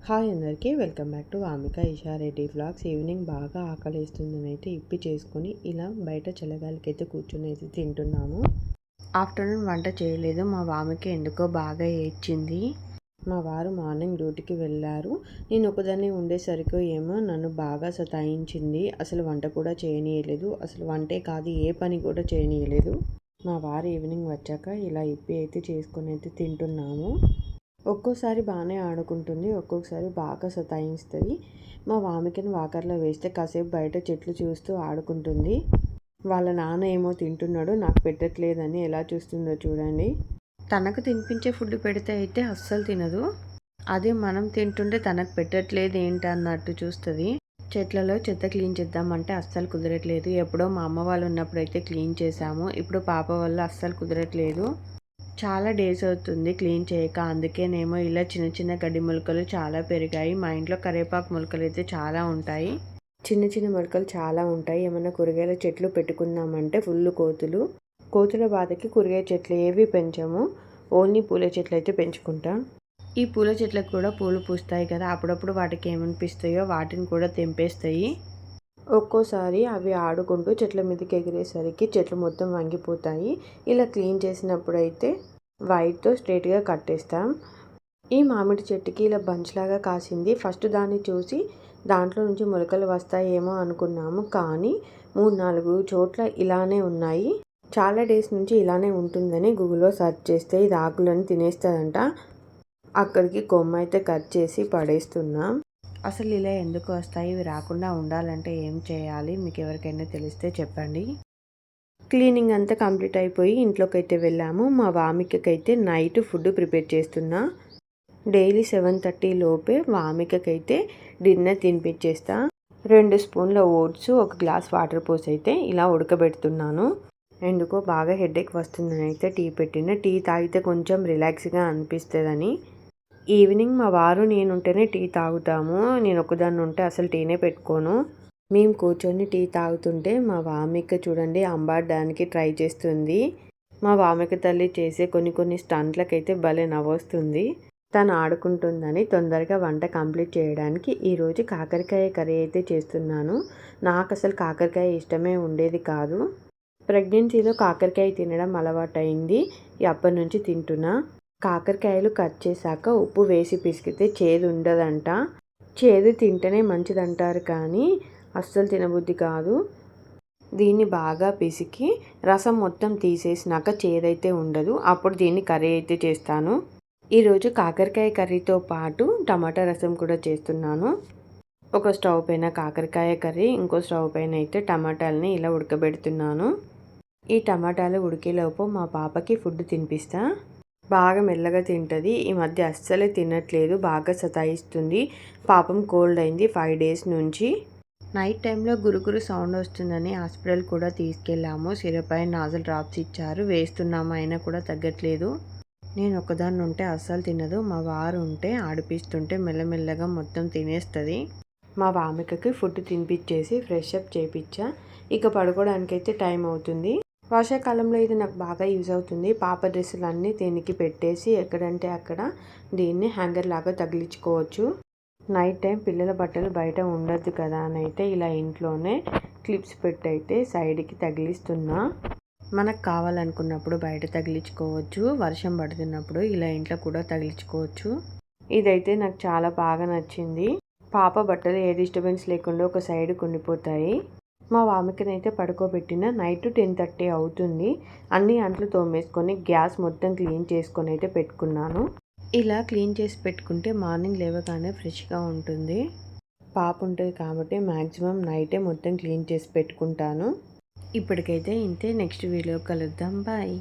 Hi అందరికీ welcome back to Vamika Isha Reddy vlogs. Evening బాగా ఆకలిస్తుందని అయితే ఇప్పి చేసుకొని ఇలా బయట చల్లగాలికి అయితే కూర్చొని అయితే తింటున్నాము. ఆఫ్టర్నూన్ వంట చేయలేదు. మా వామిక ఎందుకో బాగా ఏడ్చింది. మా వారు మార్నింగ్ డ్యూటీకి వెళ్ళారు. నేను ఒకదాన్ని ఉండేసరికి ఏమో నన్ను బాగా సతాయించింది. అసలు వంట కూడా చేయనీయలేదు. అసలు వంటే కాదు, ఏ పని కూడా చేయనీయలేదు. మా వారు ఈవినింగ్ వచ్చాక ఇలా ఇప్పి అయితే చేసుకొని అయితే తింటున్నాము. ఒక్కోసారి బాగానే ఆడుకుంటుంది, ఒక్కొక్కసారి బాగా సతాయిస్తుంది. మా వామికని వాకర్లో వేస్తే కాసేపు బయట చెట్లు చూస్తూ ఆడుకుంటుంది. వాళ్ళ నాన్న ఏమో తింటున్నాడు, నాకు పెట్టట్లేదని ఎలా చూస్తుందో చూడండి. తనకు తినిపించే ఫుడ్ పెడితే అయితే అస్సలు తినదు. అదే మనం తింటుంటే తనకు పెట్టట్లేదు ఏంటి అన్నట్టు చూస్తుంది. చెట్లలో చెత్త క్లీన్ చేద్దామంటే అస్సలు కుదరట్లేదు. ఎప్పుడో మా అమ్మ వాళ్ళు ఉన్నప్పుడు అయితే క్లీన్ చేసాము. ఇప్పుడు పాప వల్ల అస్సలు కుదరట్లేదు. చాలా డేస్ అవుతుంది క్లీన్ చేయక. అందుకేనేమో ఇలా చిన్న చిన్న గడ్డి మొలకలు చాలా పెరిగాయి. మా ఇంట్లో కరివేపాకు మొలకలు అయితే చాలా ఉంటాయి. చిన్న చిన్న మొలకలు చాలా ఉంటాయి. ఏమైనా కూరగాయల చెట్లు పెట్టుకుందామంటే ఫుల్ కోతుల బాధకి కూరగాయ చెట్లు ఏవి పెంచాము. ఓన్లీ పూల చెట్లు అయితే పెంచుకుంటాం. ఈ పూల చెట్లకు కూడా పూలు పూస్తాయి కదా, అప్పుడప్పుడు వాటికి ఏమనిపిస్తాయో వాటిని కూడా తెంపేస్తాయి. ఒక్కోసారి అవి ఆడుకుంటూ చెట్ల మీదకి ఎగిరేసరికి చెట్లు మొత్తం వంగిపోతాయి. ఇలా క్లీన్ చేసినప్పుడు అయితే వైట్తో స్ట్రైట్గా కట్టేస్తాం. ఈ మామిడి చెట్టుకి ఇలా బంచ్లాగా కాసింది. ఫస్ట్ దాన్ని చూసి దాంట్లో నుంచి మొలకలు వస్తాయేమో అనుకున్నాము, కానీ 3-4 చోట్ల ఇలానే ఉన్నాయి. చాలా డేస్ నుంచి ఇలానే ఉంటుందని గూగుల్లో సెర్చ్ చేస్తే ఇది ఆకులను తినేస్తుందంట. అక్కడికి కొమ్మ అయితే కట్ చేసి పడేస్తున్నాం. అసలు ఇలా ఎందుకు వస్తాయి, ఇవి రాకుండా ఉండాలంటే ఏం చేయాలి, మీకు ఎవరికైనా తెలిస్తే చెప్పండి. క్లీనింగ్ అంతా కంప్లీట్ అయిపోయి ఇంట్లోకి అయితే వెళ్ళాము. మా వామికకైతే నైట్ ఫుడ్ ప్రిపేర్ చేస్తున్నా. డైలీ 7:30 లోపే వామికకైతే డిన్నర్ తినిపించేస్తా. 2 స్పూన్ల ఓట్స్, 1 గ్లాస్ వాటర్ పోసి అయితే ఇలా ఉడకబెడుతున్నాను. ఎందుకో బాగా హెడేక్ వస్తుందని అయితే టీ పెట్టిన. టీ తాగితే కొంచెం రిలాక్స్గా అనిపిస్తుందని. ఈవినింగ్ మా వారు నేనుంటేనే టీ తాగుతాము. నేను ఒకదాన్ని ఉంటే అసలు టీనే పెట్టుకోను. మేము కూర్చొని టీ తాగుతుంటే మా వామిక చూడండి అంబాడడానికి ట్రై చేస్తుంది. మా వామిక తల్లి చేసే కొన్ని స్టంట్లకైతే భలే నవ్వొస్తుంది. తను ఆడుకుంటుందని తొందరగా వంట కంప్లీట్ చేయడానికి ఈరోజు కాకరకాయ కర్రీ అయితే చేస్తున్నాను. నాకు అసలు కాకరకాయ ఇష్టమే ఉండేది కాదు. ప్రెగ్నెన్సీలో కాకరకాయ తినడం అలవాటైంది. అప్పటి నుంచి తింటున్నా. కాకరకాయలు కట్ చేశాక ఉప్పు వేసి పిసికితే చేదు ఉండదంట. చేదు తింటేనే మంచిదంటారు, కానీ అస్సలు తినబుద్ధి కాదు. దీన్ని బాగా పిసికి రసం మొత్తం తీసేసినాక చేదైతే ఉండదు. అప్పుడు దీన్ని కర్రీ అయితే చేస్తాను. ఈరోజు కాకరకాయ కర్రీతో పాటు టమాటా రసం కూడా చేస్తున్నాను. ఒక స్టవ్ పైన కాకరకాయ కర్రీ, ఇంకో స్టవ్ పైన అయితే టమాటాలని ఇలా ఉడకబెడుతున్నాను. ఈ టమాటాలు ఉడికేలోపు మా పాపకి ఫుడ్ తినిపిస్తా. బాగా మెల్లగా తింటుంది. ఈ మధ్య అస్సలే తినట్లేదు, బాగా సతాయిస్తుంది. పాపం కోల్డ్ అయింది 5 డేస్ నుంచి. నైట్ టైంలో గురుగురు సౌండ్ వస్తుందని హాస్పిటల్ కూడా తీసుకెళ్ళాము. సిరప్ పైన నాజల్ డ్రాప్స్ ఇచ్చారు, వేస్తున్నాము, అయినా కూడా తగ్గట్లేదు. నేను ఒకదాన్ని ఉంటే అస్సలు తినదు. మా వారు ఉంటే ఆడిపిస్తుంటే మెల్లమెల్లగా మొత్తం తినేస్తుంది. మా వామికకి ఫుడ్ తినిపించేసి ఫ్రెష్ అప్ చేయించా. ఇక పడుకోవడానికైతే టైం అవుతుంది. వర్షాకాలంలో ఇది నాకు బాగా యూజ్ అవుతుంది. పాప డ్రెస్సులు అన్నీ దీనికి పెట్టేసి ఎక్కడంటే అక్కడ దీన్ని హ్యాంగర్ లాగా తగిలించుకోవచ్చు. నైట్ టైం పిల్లల బట్టలు బయట ఉండద్దు కదా అని అయితే ఇలా ఇంట్లోనే క్లిప్స్ పెట్టయితే సైడ్కి తగిలిస్తున్నా. మనకు కావాలనుకున్నప్పుడు బయట తగిలించుకోవచ్చు, వర్షం పడుతున్నప్పుడు ఇలా ఇంట్లో కూడా తగిలించుకోవచ్చు. ఇదైతే నాకు చాలా బాగా నచ్చింది. పాప బట్టలు ఏ డిస్టర్బెన్స్ లేకుండా ఒక సైడ్ కొనిపోతాయి. మా వామికనైతే పడుకోబెట్టిన. నైట్ 10:30 అవుతుంది. అన్ని అంట్లు తోమేసుకొని గ్యాస్ మొత్తం క్లీన్ చేసుకొని అయితే పెట్టుకున్నాను. ఇలా క్లీన్ చేసి పెట్టుకుంటే మార్నింగ్ లేవగానే ఫ్రెష్గా ఉంటుంది. పాప ఉంటుంది కాబట్టి మ్యాక్సిమం నైటే మొత్తం క్లీన్ చేసి పెట్టుకుంటాను. ఇప్పటికైతే ఇంతే. నెక్స్ట్ వీడియో కలుద్దాం. బాయ్.